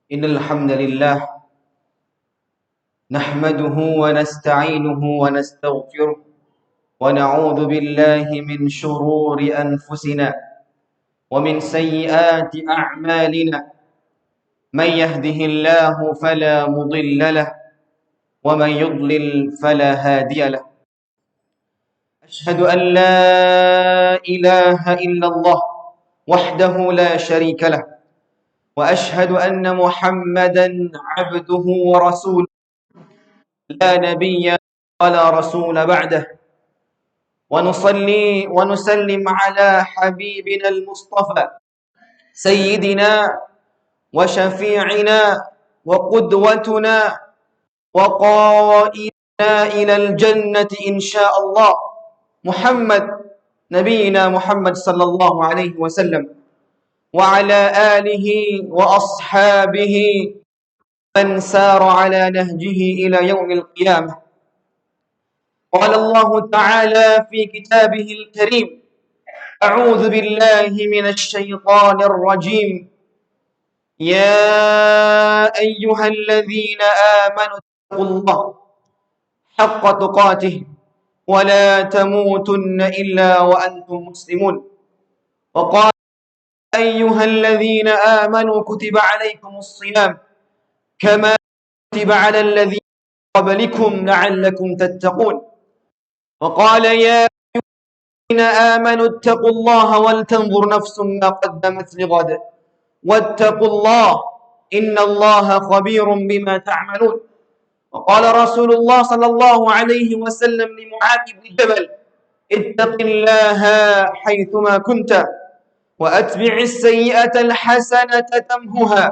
إن الحمد لله نحمده ونستعينه ونستغفره ونعوذ بالله من شرور أنفسنا ومن سيئات أعمالنا. من يهده الله فلا مضل له ومن يضلل فلا هادي له. أشهد أن لا إله إلا الله وحده لا شريك له، وأشهد أن محمدا عبده ورسوله لا نبي ولا رسول بعده. ونصلي ونسلم على حبيبنا المصطفى سيدنا وشفيعنا وقدوتنا وقائدنا إلى الجنة إن شاء الله، نبينا محمد صلى الله عليه وسلم وعلى آله وأصحابه من سار على نهجه إلى يوم القيامة. قال الله تعالى في كتابه الكريم: أعوذ بالله من الشيطان الرجيم. يا أيها الذين آمنوا اتقوا الله حق تقاته ولا تموتن إلا وأنتم مسلمون. وقال: أيها الذين آمنوا كتب عليكم الصيام كما كتب على الذين قبلكم لعلكم تتقون. وقال: يا أيها الذين آمنوا اتقوا الله ولتنظر نفس ما قدمت لغد واتقوا الله إن الله خبير بما تعملون. وقال رسول الله صلى الله عليه وسلم لمعاذ بن جبل: اتق الله حيثما كنت وأتبع السيئة الحسنة تمهها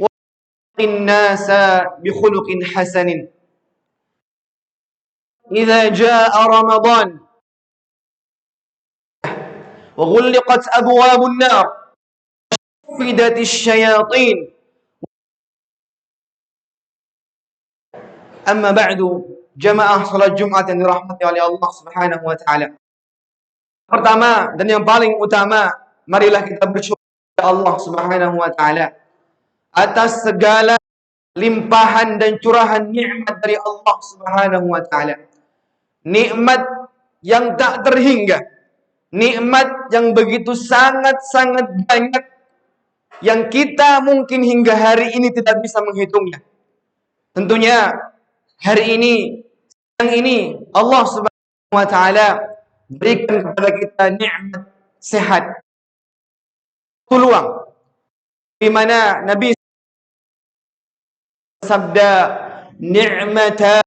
وخلق الناس بخلق حسن. إذا جاء رمضان وغلقت أبواب النار وصفدت الشياطين. أما بعد، jamaah salat Jumat yang dirahmati oleh Allah Subhanahu wa taala. Pertama dan yang paling utama, marilah kita bersyukur kepada Allah Subhanahu wa taala atas segala limpahan dan curahan nikmat dari Allah Subhanahu wa taala. Nikmat yang tak terhingga, nikmat yang begitu sangat-sangat banyak yang kita mungkin hingga hari ini tidak bisa menghitungnya. Tentunya hari ini, siang ini, Allah Subhanahu wa taala berikan kepada kita nikmat sehat, peluang, di mana Nabi sabda, ni'mata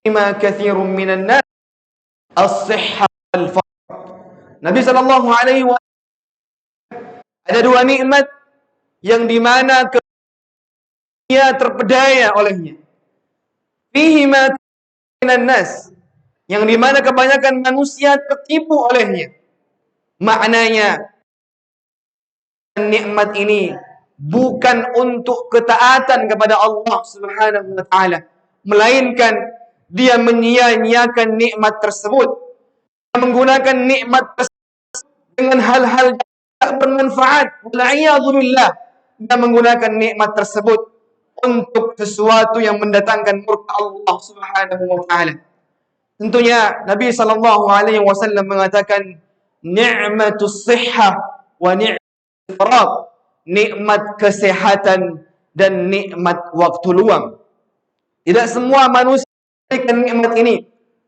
ma katsirun minan nas as-sihha wal faqr. Nabi sallallahu alaihi wasallam, ada dua nikmat yang di mana ia terpedaya olehnya. Fihi ma minan nas, yang di mana kebanyakan manusia tertipu olehnya. Maknanya, nikmat ini bukan untuk ketaatan kepada Allah Subhanahu wa taala, melainkan dia menyia-nyiakan nikmat tersebut, dia menggunakan nikmat tersebut dengan hal-hal yang tidak bermanfaat. Wal'iyadzu billah, dia menggunakan nikmat tersebut untuk sesuatu yang mendatangkan murka Allah Subhanahu wa taala. Tentunya Nabi sallallahu alaihi wasallam mengatakan, ni'matus shihhah wa ni'matul faragh, nikmat kesehatan dan nikmat waktu luang. Tidak semua manusia memberikan nikmat ini.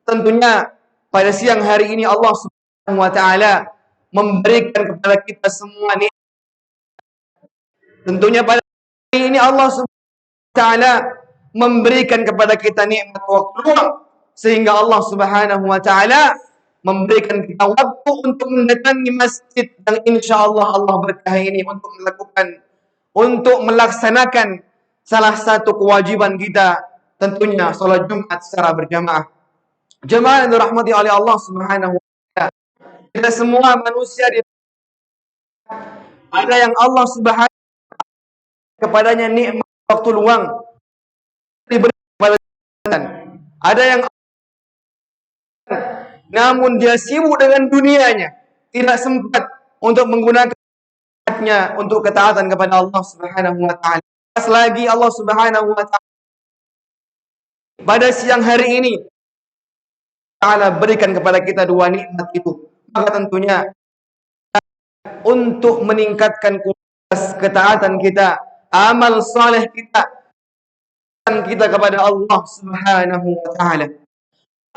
Tentunya pada siang hari ini Allah Subhanahu wa taala memberikan kepada kita semua nikmat. Tentunya pada hari ini Allah Subhanahu wa taala memberikan kepada kita nikmat waktu luang, sehingga Allah Subhanahu wa taala memberikan kita waktu untuk mendatangi masjid yang insyaallah Allah berkahi ini untuk melaksanakan salah satu kewajiban kita, tentunya salat Jumat secara berjamaah. Jemaah yang dirahmati oleh Allah Subhanahu wa taala, kita semua manusia ada yang Allah Subhanahu wa taala kepadanya nikmat waktu luang diberi kepada kita. Ada yang namun dia sibuk dengan dunianya, tidak sempat untuk menggunakan untuk ketaatan kepada Allah Subhanahu wa taala. Lagi Allah Subhanahu wa taala pada siang hari ini taala berikan kepada kita dua nikmat itu. Maka tentunya untuk meningkatkan kualitas ketaatan kita, amal saleh kita kepada Allah Subhanahu wa taala.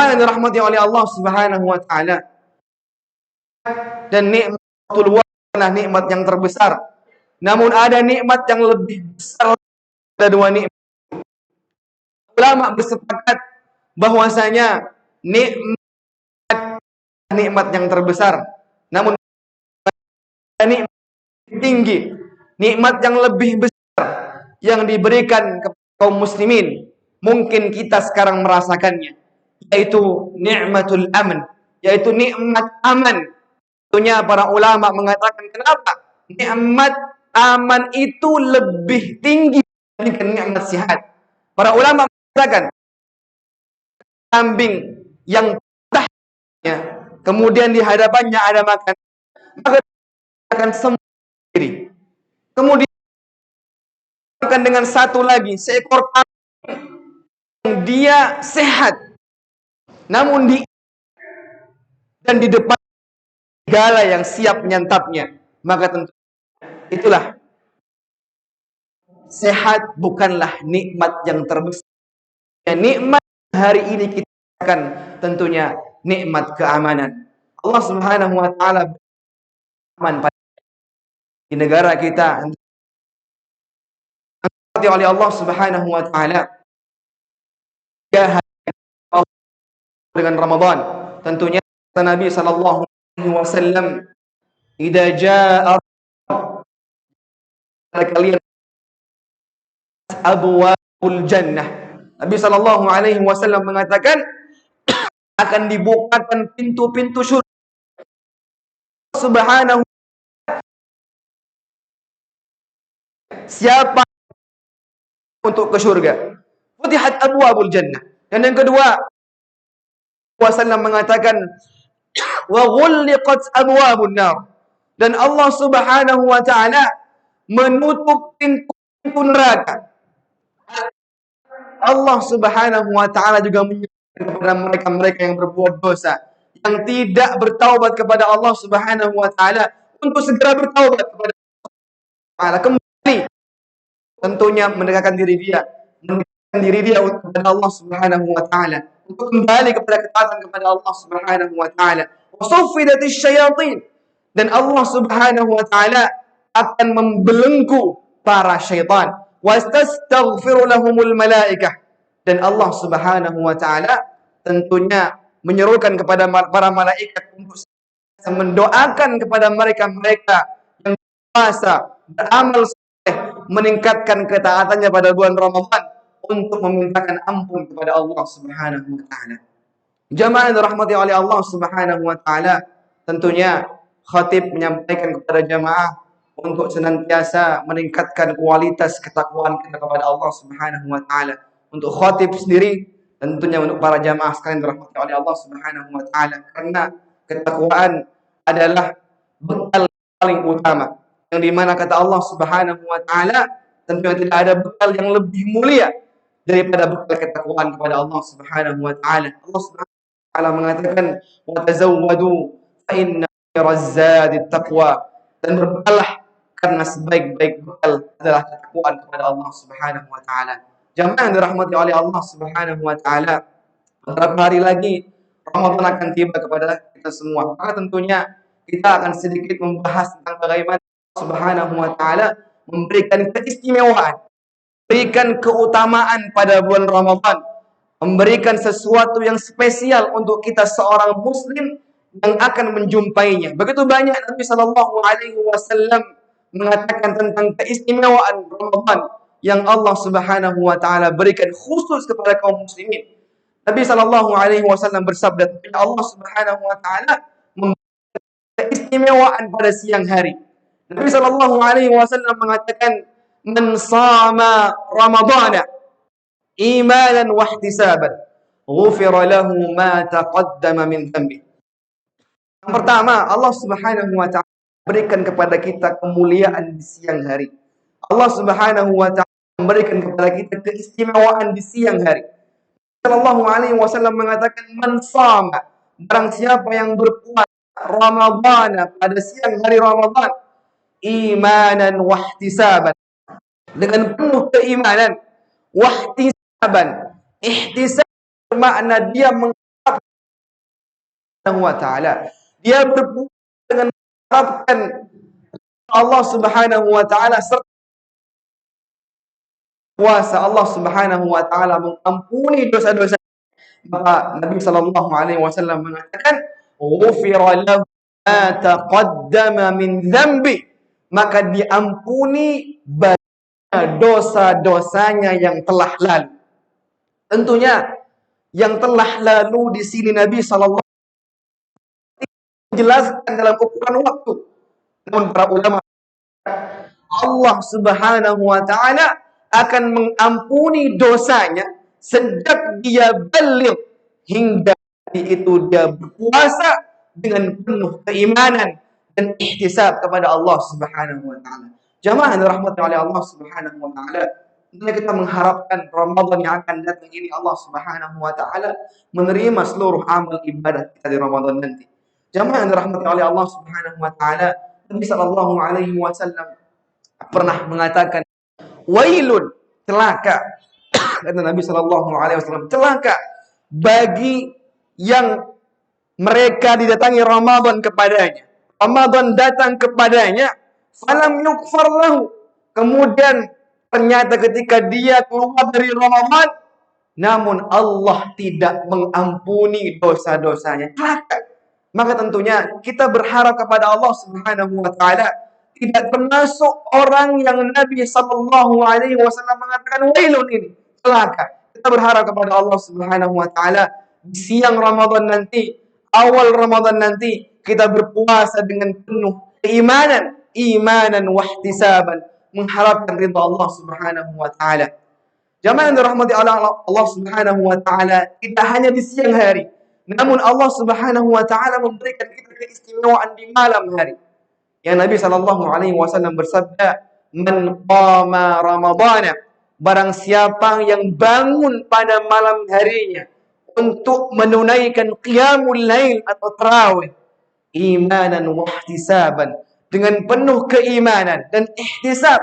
Yang dirahmati oleh Allah Subhanahu wa taala. Dan nikmatul adalah nikmat yang terbesar. Namun ada nikmat yang lebih besar dari dua nikmat. Ulama bersepakat bahwasanya nikmat yang terbesar. Namun nikmat tinggi, nikmat yang lebih besar yang diberikan kepada kaum muslimin, mungkin kita sekarang merasakannya, yaitu nikmatul aman, yaitu nikmat aman. Tentunya para ulama mengatakan kenapa nikmat aman itu lebih tinggi dibandingkan nikmat sehat. Para ulama mengatakan kambing yang patahnya, kemudian di hadapannya ada makan, maka akan sembuh sendiri. Kemudian dengan satu lagi seekor kambing yang dia sehat, namun di depan segala yang siap menyantapnya, maka tentu itulah sehat bukanlah nikmat yang terbesar. Nikmat hari ini kita akan tentunya nikmat keamanan. Allah Subhanahu wa taala aman di negara kita oleh Allah Subhanahu wa taala dengan Ramadan. Tentunya Nabi sallallahu alaihi wasallam, "Idza jaa kalian abwabul jannah." Nabi sallallahu alaihi wasallam mengatakan akan dibukakan pintu-pintu surga. Subhanahu, siapa untuk ke surga? Futihat abwabul jannah. Dan yang kedua, Wasallam mengatakan wa ghulliqat abwabun nar. Dan Allah Subhanahu wa taala menutup pintu neraka. Allah Subhanahu wa taala juga mengingatkan kepada mereka-mereka yang berbuat dosa, yang tidak bertaubat kepada Allah Subhanahu wa taala, untuk segera bertaubat kepada Allah, kembali tentunya mendekatkan diri dia kepada Allah Subhanahu wa taala, untuk kembali kepada ketaatan kepada Allah Subhanahu wa taala. Wasuffidatis syayatin, dan Allah Subhanahu wa taala akan membelenggu para syaitan. Wastastaghfiru lahumul malaikah, dan Allah Subhanahu wa taala tentunya menyerukan kepada para malaikat untuk mendoakan kepada mereka-mereka yang puasa, beramal saleh, meningkatkan ketaatannya pada bulan Ramadan, untuk memintakan ampun kepada Allah Subhanahu wa taala. Jamaah yang dirahmati oleh Allah Subhanahu wa taala, tentunya khatib menyampaikan kepada jamaah untuk senantiasa meningkatkan kualitas ketakwaan kita kepada Allah Subhanahu wa taala. Untuk khatib sendiri, tentunya untuk para jamaah sekalian dirahmati oleh Allah Subhanahu wa taala, karena ketakwaan adalah bekal paling utama, yang dimana kata Allah Subhanahu wa taala, tentunya tidak ada bekal yang lebih mulia daripada bekal ketakwaan kepada Allah Subhanahu wa taala. Allah Subhanahu wa taala mengatakan, "Wa tazawwadu fa inna khairaz zadi taqwa." Dan berbekallah, karena sebaik-baik bekal adalah ketakwaan kepada Allah Subhanahu wa taala. Jamaah yang dirahmati oleh Allah Subhanahu wa taala, beberapa hari lagi Ramadan akan tiba kepada kita semua. Maka tentunya kita akan sedikit membahas tentang bagaimana Allah Subhanahu wa taala memberikan keistimewaan, memberikan keutamaan pada bulan Ramadan, memberikan sesuatu yang spesial untuk kita seorang muslim yang akan menjumpainya. Begitu banyak Nabi sallallahu alaihi wasallam mengatakan tentang keistimewaan Ramadan yang Allah Subhanahu wa taala berikan khusus kepada kaum muslimin. Nabi sallallahu alaihi wasallam bersabda, Allah Subhanahu wa taala memberikan keistimewaan pada siang hari. Nabi sallallahu alaihi wasallam mengatakan, "Man shama Ramadana imanan wa ihtisaban, ghufira lahu ma taqaddama min dhanbi." Yang pertama, Allah Subhanahu wa taala berikan kepada kita kemuliaan di siang hari. Allah Subhanahu wa taala memberikan kepada kita keistimewaan di siang hari. Sallallahu alaihi wasallam mengatakan, man shama, barang siapa yang berpuasa Ramadhan pada siang hari Ramadan, imanan wahtisaban, dengan penuh keimanan, wahtisaban, ihtisab bermakna dia mengharapkan wa taala, dia berpuasa dengan mengharapkan Allah Subhanahu wa taala, serta puasa Allah Subhanahu wa taala mengampuni dosa-dosa. Maka Nabi sallallahu alaihi wasallam mengatakan, "Ghufira lahu ma taqaddama min dzambi." Maka diampuni dosa-dosanya yang telah lalu. Tentunya yang telah lalu di sini Nabi sallallahu alaihi wasallam menjelaskan dalam ukuran waktu. Namun para ulama, Allah Subhanahu wa taala akan mengampuni dosanya sejak dia balik hingga itu dia berpuasa dengan penuh keimanan dan ihtisab kepada Allah Subhanahu wa taala. Jamaah yang dirahmati oleh Allah Subhanahu wa taala, tentunya kita mengharapkan Ramadan yang akan datang ini Allah Subhanahu wa taala menerima seluruh amal ibadah kita di Ramadan nanti. Jamaah yang dirahmati oleh Allah Subhanahu wa taala, Nabi sallallahu alaihi wasallam pernah mengatakan, wailun, celaka, kata Nabi sallallahu alaihi wasallam, celaka bagi yang mereka didatangi Ramadan kepadanya. Ramadan datang kepadanya, falam yukfar lahu. Kemudian ternyata ketika dia keluar dari Ramadan, namun Allah tidak mengampuni dosa-dosanya. Celaka. Maka tentunya kita berharap kepada Allah Subhanahu wa taala tidak termasuk orang yang Nabi sallallahu alaihi wasallam mengatakan wailun ini, celaka. Kita berharap kepada Allah Subhanahu wa taala di siang Ramadan nanti, awal Ramadan nanti, kita berpuasa dengan penuh keimanan, imanan wahtisaban, mengharapkan ridha Allah Subhanahu wa taala. Jamaah yang dirahmati Allah Subhanahu wa taala, tidak hanya di siang hari, namun Allah Subhanahu wa taala memberikan kita keistimewaan di malam hari. Yang Nabi sallallahu alaihi wasallam bersabda, "Man qama Ramadhana," barang siapa yang bangun pada malam harinya untuk menunaikan qiyamul lail atau tarawih, imanan wa ihtisaban, dengan penuh keimanan dan ihtisab,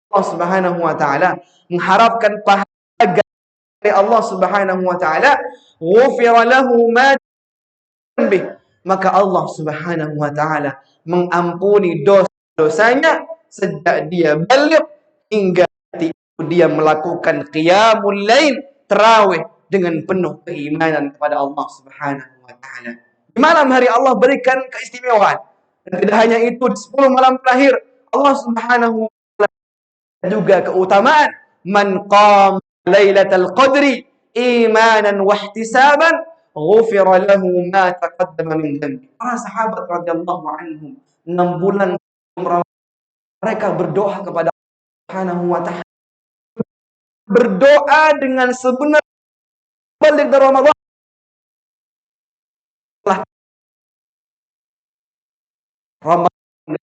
Allah Subhanahu wa taala mengharapkan pahala dari Allah Subhanahu wa taala, ghufira lahu ma bih, maka Allah Subhanahu wa taala mengampuni dosa-dosanya sejak dia balik hingga dia melakukan qiyamul lail, tarawih, dengan penuh keimanan kepada Allah Subhanahu wa taala. Di malam hari Allah berikan keistimewaan. Dan tidak hanya itu, di 10 malam terakhir Allah Subhanahu wa taala juga keutamaan, man qama lailatul qadri imanan wa ihtisaban ghufira lahu ma taqaddama min dhanbi. Para sahabat radhiyallahu anhum 6 bulan mereka berdoa kepada Allah Subhanahu wa taala, berdoa dengan sebenar balik dari Ramadan. Ramadan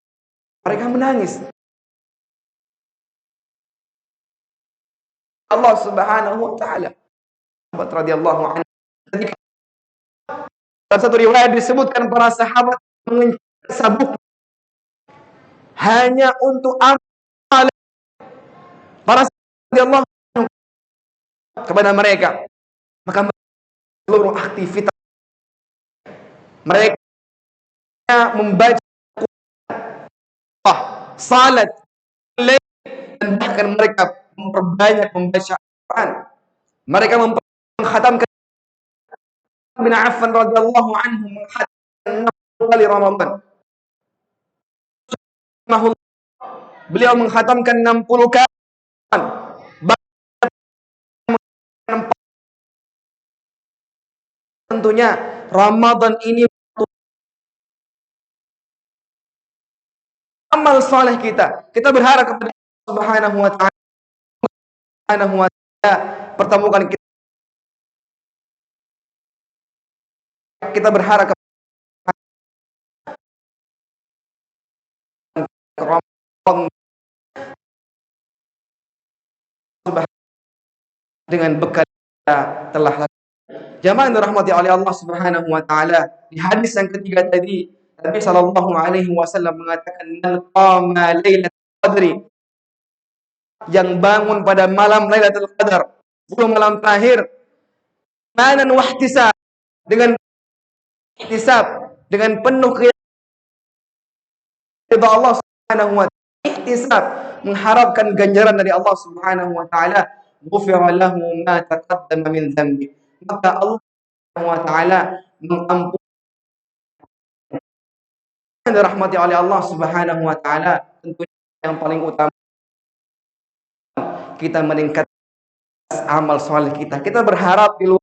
mereka menangis. Allah Subhanahu wa taala, sahabat radhiyallahu anhu, dalam satu riwayat disebutkan para sahabat mengencangkan sabuk hanya untuk amal. Para sahabat radhiyallahu anhu kepada mereka, maka seluruh aktivitas mereka membaca salat, dan bahkan mereka memperbanyak membaca Al-Quran. Mereka mengkhatamkan bin Affan radhiyallahu anhu mengkhatamkan 6 kali Ramadan. Beliau mengkhatamkan 60 kali. Tentunya Ramadan ini amal saleh kita. Kita berharap kepada Allah Subhanahu wa taala, pertemukan kita. Kita berharap kerompong dengan bekal telah lakukan. Jamaah yang dirahmati oleh Allah Subhanahu wa taala, di hadis yang ketiga tadi Nabi sallallahu alaihi wasallam mengatakan man qama lailatul qadri, yang bangun pada malam Lailatul Qadar, 10 malam terakhir, imanan wahtisab, dengan ihtisab, dengan penuh ridha Allah Subhanahu wa taala, ihtisab, mengharapkan ganjaran dari Allah Subhanahu wa taala, ghufira lahu ma taqaddama min dzambi, maka Allah Subhanahu wa taala mengampuni. Yang dirahmati oleh Allah Subhanahu wa taala, tentunya yang paling utama kita meningkat amal soleh kita. Kita berharap di luar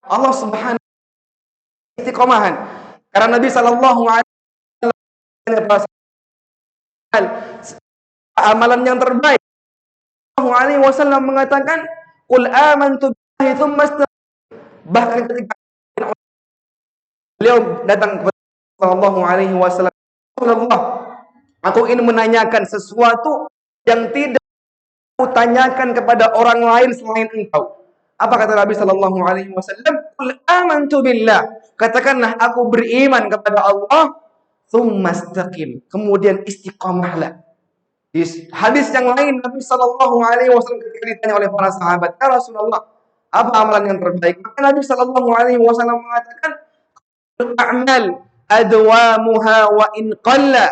Allah Subhanahu wa taala istiqomahan. Karena Nabi sallallahu alaihi wasallam amalan yang terbaik. Sallallahu alaihi wasallam mengatakan, "Qul amantu billahi tsumma istaqim." Bahkan ketika beliau datang kepada sallallahu alaihi wasallam, "Rasulullah, aku ingin menanyakan sesuatu yang tidak aku tanyakan kepada orang lain selain engkau." Apa kata Nabi sallallahu alaihi wasallam? "Qul amantu billah." Katakanlah aku beriman kepada Allah, tsumma istaqim. Kemudian istiqomahlah. Di hadis yang lain Nabi sallallahu alaihi wasallam ketika ditanya oleh para sahabat, "Ya Rasulullah, apa amalan yang terbaik?" Maka Nabi sallallahu alaihi wasallam mengatakan, "A'mal adwamuha wa in qalla."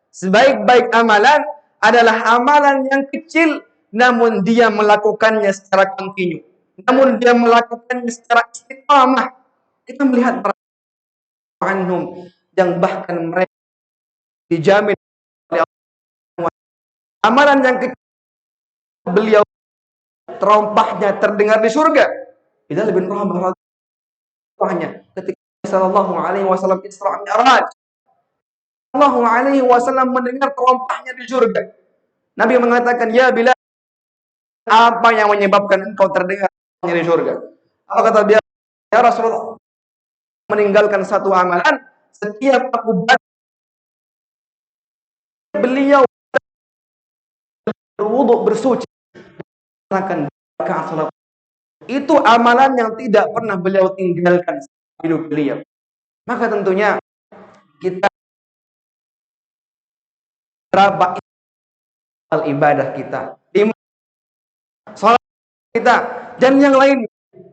Sebaik-baik amalan adalah amalan yang kecil namun dia melakukannya secara kontinu. Namun dia melakukannya secara istiqamah. Kita melihat para anhum yang bahkan mereka dijamin oleh Allah. Amalan yang kecil beliau terompahnya terdengar di surga. Bilal bin Rabah radhiyallahu ketika sallallahu alaihi wasallam Isra Mi'raj, sallallahu alaihi wasallam mendengar terompahnya di surga. Nabi mengatakan, "Ya Bilal, apa yang menyebabkan engkau terdengar di surga?" Apa kata dia? "Ya Rasulullah, meninggalkan satu amalan, setiap aku baca beliau berwudu bersuci akan rakaat salat." Itu amalan yang tidak pernah beliau tinggalkan hidup beliau. Maka tentunya kita berapa ibadah kita, salat kita, dan yang lain.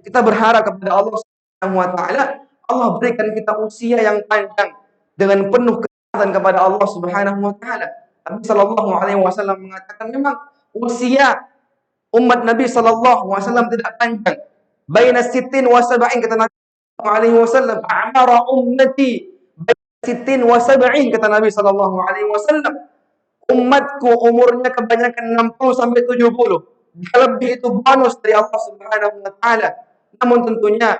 Kita berharap kepada Allah Subhanahu wa taala, Allah berikan kita usia yang panjang dengan penuh ketaatan kepada Allah Subhanahu wa taala. Nabi sallallahu alaihi wasallam mengatakan memang usia umat Nabi sallallahu alaihi wasallam tidak panjang. Baina sittin wa sab'in, kata Nabi sallallahu alaihi wasallam, "Amara ummati baina sittin wa sab'in," kata Nabi sallallahu alaihi wasallam. Umatku umurnya kebanyakan 60 sampai 70. Lebih itu bonus dari Allah Subhanahu wa taala. Namun tentunya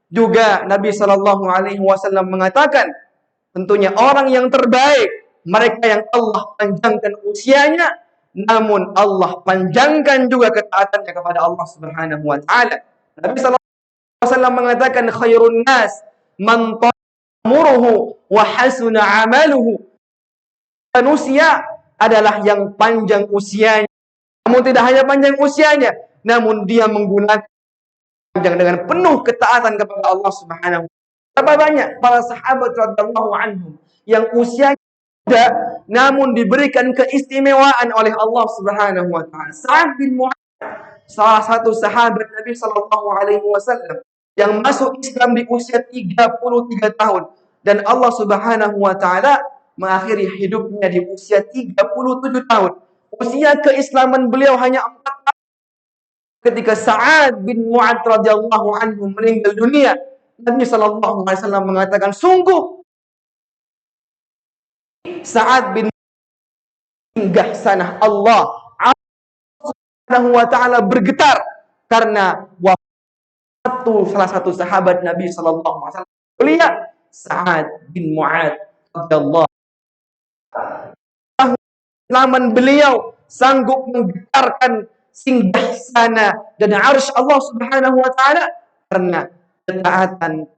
juga Nabi sallallahu alaihi wasallam mengatakan, tentunya orang yang terbaik mereka yang Allah panjangkan usianya, namun Allah panjangkan juga ketaatannya kepada Allah Subhanahu wa taala. Nabi sallallahu alaihi wasallam mengatakan, "Khairun nas man ta'muruhu wa hasuna 'amaluhu." Manusia adalah yang panjang usianya. Namun tidak hanya panjang usianya, namun dia menggunakan panjang dengan penuh ketaatan kepada Allah Subhanahu wa taala. Berapa banyak para sahabat radhiyallahu anhum yang usianya muda namun diberikan keistimewaan oleh Allah Subhanahu wa taala. Sa'ad bin Mu'adz, salah satu sahabat Nabi sallallahu alaihi wasallam yang masuk Islam di usia 33 tahun, dan Allah Subhanahu wa taala mengakhiri hidupnya di usia 37 tahun. Usia keislaman beliau hanya 4 tahun. Ketika Sa'ad bin Mu'adz radhiyallahu anhu meninggal dunia, Nabi sallallahu alaihi wasallam mengatakan, "Sungguh Sa'ad bin singgah sana Allah Subhanahu wa taala bergetar karena wafat salah satu sahabat Nabi sallallahu alaihi wasallam, mulia Sa'ad bin Mu'adz radhiyallahu Namun beliau sanggup menggetarkan singgasana dan arsy Allah Subhanahu wa taala karena ketaatan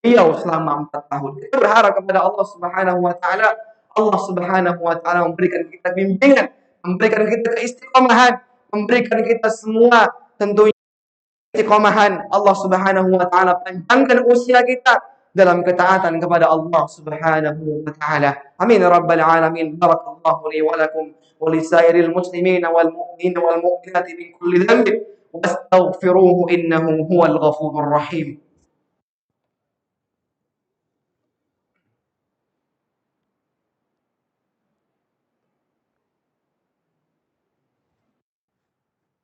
beliau selama 4 tahun. Kita berharap kepada Allah Subhanahu wa taala, Allah Subhanahu wa taala memberikan kita bimbingan, memberikan kita keistiqomahan, memberikan kita semua tentunya istiqomahan. Allah Subhanahu wa taala panjangkan usia kita dalam ketaatan kepada Allah Subhanahu wa taala. Amin ya rabbal alamin. Barakallahu li wa lakum wa lisairil muslimina wal mu'minina wal mu'minati min kulli dhanbin wastaghfiruhu innahu huwal ghafurur rahim.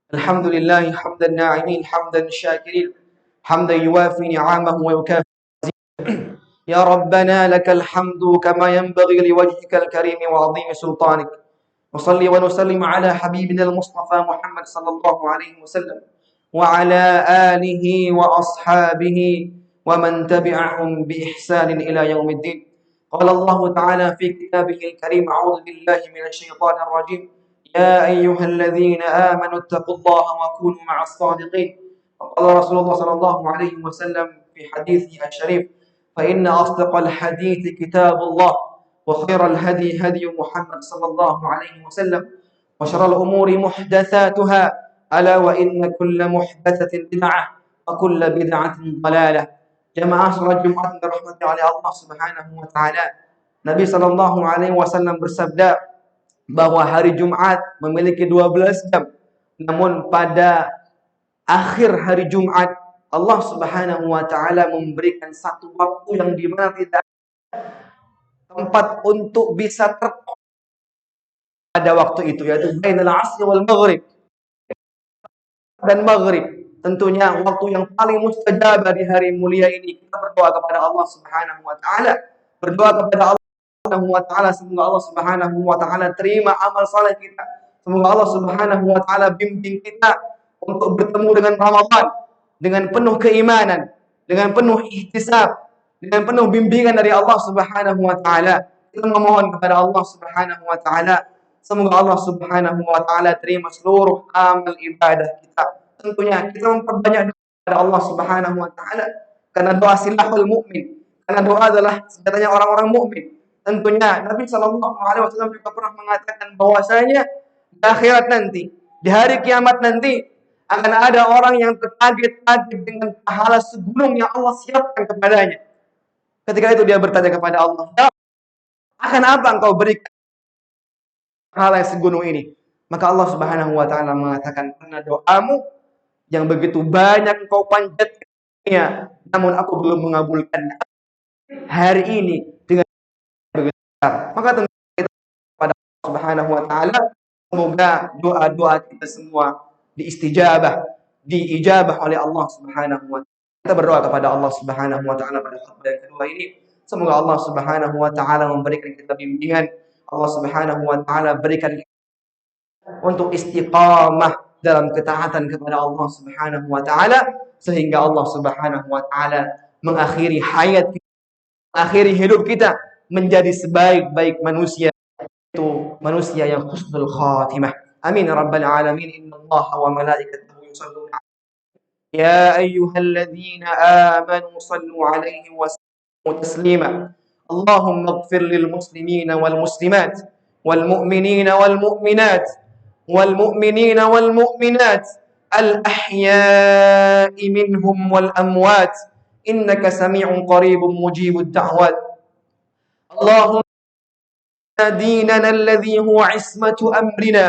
الحمد لله حمد الناعمين حمدا الشاكرين حمدا يوافي نعمه ويكافئ. يا ربنا لك الحمد كما ينبغي لوجهك الكريم وعظيم سلطانك. نصلي ونسلم على حبيبنا المصطفى محمد صلى الله عليه وسلم وعلى آله وأصحابه ومن تبعهم بإحسان إلى يوم الدين. قال الله تعالى في كتابه الكريم: أعوذ بالله من الشيطان الرجيم. يا أيها الذين آمنوا اتقوا الله وكونوا مع الصادقين. وقال رسول الله صلى الله عليه وسلم في حديثه الشريف: فإن أصدق الحديث كتاب الله وخير الهدي هدي محمد صلى الله عليه وسلم وشر الأمور محدثاتها ألا وإن كل محدثة بدعة وكل بدعة ضلالة. Jamaah salat Jumat dirahmati oleh Allah Subhanahu wa taala. Nabi sallallahu alaihi wasallam bersabda bahwa hari Jumat memiliki 12 jam. Namun pada akhir hari Jumat Allah Subhanahu wa taala memberikan satu waktu yang dimana tidak tempat untuk bisa tertolak pada waktu itu, yaitu bainal asri wal maghrib dan maghrib. Tentunya waktu yang paling mustajab di hari mulia ini kita berdoa kepada Allah Subhanahu wa taala, berdoa kepada Allah Subhanahu wa taala semoga Allah Subhanahu wa taala terima amal saleh kita. Semoga Allah Subhanahu wa taala bimbing kita untuk bertemu dengan Ramadan dengan penuh keimanan, dengan penuh ihtisab, dengan penuh bimbingan dari Allah Subhanahu wa taala. Kita memohon kepada Allah Subhanahu wa taala semoga Allah Subhanahu wa taala terima seluruh amal ibadah kita. Tentunya kita memperbanyak doa kepada Allah Subhanahu wa taala karena doa silahul mukmin. Karena doa adalah senjatanya orang-orang mukmin. Tentunya Nabi sallallahu alaihi wasallam juga pernah mengatakan bahwasanya di akhirat nanti, di hari kiamat nanti akan ada orang yang terkaget-kaget dengan pahala segunung yang Allah siapkan kepadanya. Ketika itu dia bertanya kepada Allah, "Ya, akan apa engkau berikan pahala yang segunung ini?" Maka Allah Subhanahu wa taala mengatakan, "Karena doamu yang begitu banyak engkau panjatkannya, namun aku belum mengabulkan hari ini dengan begitu besar." Maka tentu kita kepada Allah Subhanahu wa taala semoga doa-doa kita semua diijabah oleh Allah Subhanahu wa taala. Kita berdoa kepada Allah Subhanahu wa taala pada khutbah yang kedua ini. Semoga Allah Subhanahu wa taala memberikan kita bimbingan. Allah Subhanahu wa taala berikan untuk istiqamah dalam ketaatan kepada Allah Subhanahu wa taala sehingga Allah Subhanahu wa taala mengakhiri hayat kita, mengakhiri hidup kita menjadi sebaik-baik manusia, itu manusia yang husnul khatimah. Amin ya rabbal alamin. Innallaha wa malaikatahu yusholluna ya ayyuhalladzina amanu sallu alaihi wa sallimu taslima. Allahumma ighfir lil muslimina wal muslimat wal mu'minina wal mu'minat والمؤمنين والمؤمنات الأحياء منهم والأموات إنك سميع قريب مجيب الدعوات. اللهم ديننا الذي هو عصمة أمرنا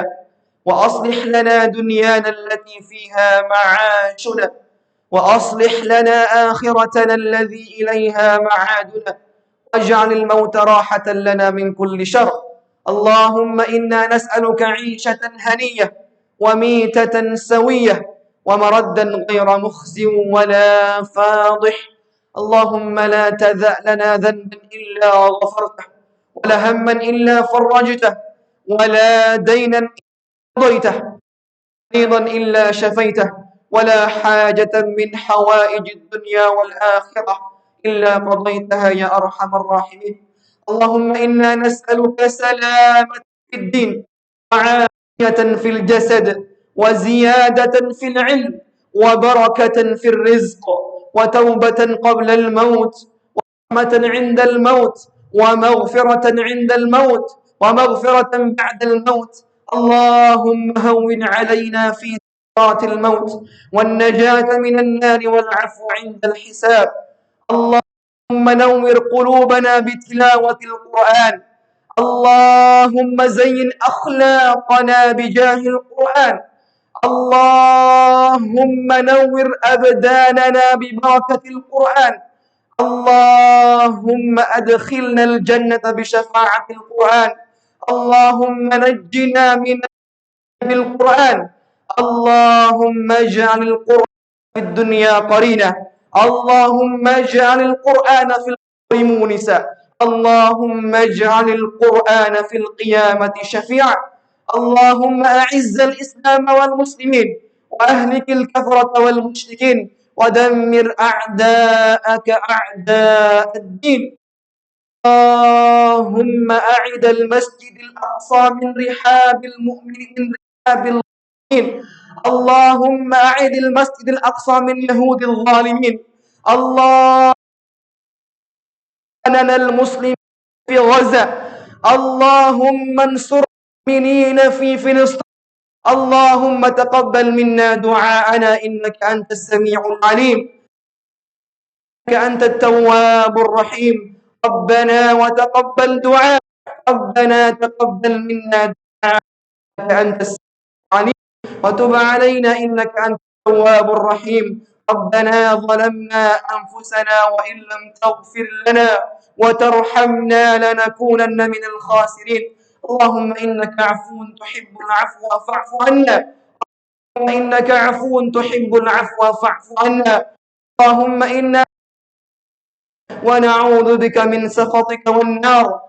وأصلح لنا دنيانا التي فيها معاشنا وأصلح لنا آخرتنا الذي إليها معادنا واجعل الموت راحة لنا من كل شر. اللهم إنا نسألك عيشة هنية وميتة سوية ومردا غير مخز ولا فاضح. اللهم لا تدع لنا ذنبا إلا غفرته ولا هما إلا فرجته ولا دينا إلا قضيته مريضا إلا شفيته ولا حاجة من حوائج الدنيا والآخرة إلا قضيتها يا أرحم الراحمين. اللهم إنا نسألك سلامة في الدين وعافية في الجسد وزيادة في العلم وبركة في الرزق وتوبة قبل الموت ورحمة عند الموت ومغفرة عند الموت ومغفرة بعد الموت. اللهم هون علينا في سكرات الموت والنجاة من النار والعفو عند الحساب. اللهم نور قلوبنا بتلاوة القرآن. اللهم زين أخلاقنا بجاه القرآن. اللهم نور أبداننا ببركة القرآن. اللهم أدخلنا الجنة بشفاعة القرآن. اللهم نجنا من بالقرآن. اللهم اجعل القرآن في الدنيا قرينا. اللهم اجعل القرآن في القبر مونسا. اللهم اجعل القرآن في القيامة شفيعا. اللهم أعز الإسلام والمسلمين وأهلك الكفرة والمشركين ودمر أعداءك أعداء الدين. اللهم أعد المسجد الأقصى من رحاب المؤمنين من رحاب المؤمنين. اللهم أعد المسجد الأقصى من يهود الظالمين. اللهم لنا المسلمين في غزة. اللهم انصر المؤمنين في فلسطين. اللهم تقبل منا دعاءنا إنك أنت السميع العليم، إنك أنت التواب الرحيم. ربنا وتقبل دعاء. ربنا تقبل منا دعاء إنك أنت السميع العليم وتب علينا إنك أنت التواب الرحيم. ربنا ظلمنا أنفسنا وإن لم تغفر لنا وترحمنا لنكونن من الخاسرين. اللهم إنك عفو تحب العفو فاعف عنا. إنك عفو تحب العفو فاعف عنا. اللهم إنا ونعوذ بك من سخطك والنار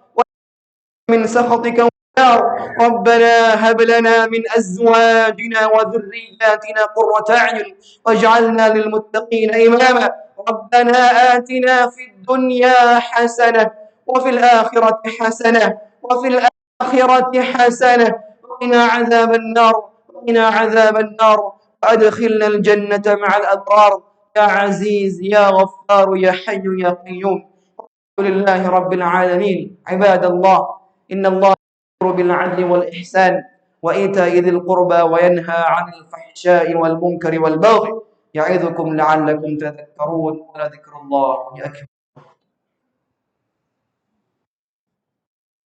من سخطك والنار. ربنا هب لنا من أزواجنا وذرياتنا قرة أعين واجعلنا للمتقين إماما. ربنا آتنا في الدنيا حسنة وفي الآخرة حسنة وفي الآخرة حسنة وقنا عذاب النار وقنا عذاب النار وأدخلنا الجنة مع الأبرار يا عزيز يا غفار يا حي يا قيوم. لله رب العالمين. عباد الله، إن الله يأمر بالعدل والإحسان وإيتاء ذي القربى وينهى عن الفحشاء والمنكر والبغي يعظكم لعلكم تذكرون ولذكر الله أكبر.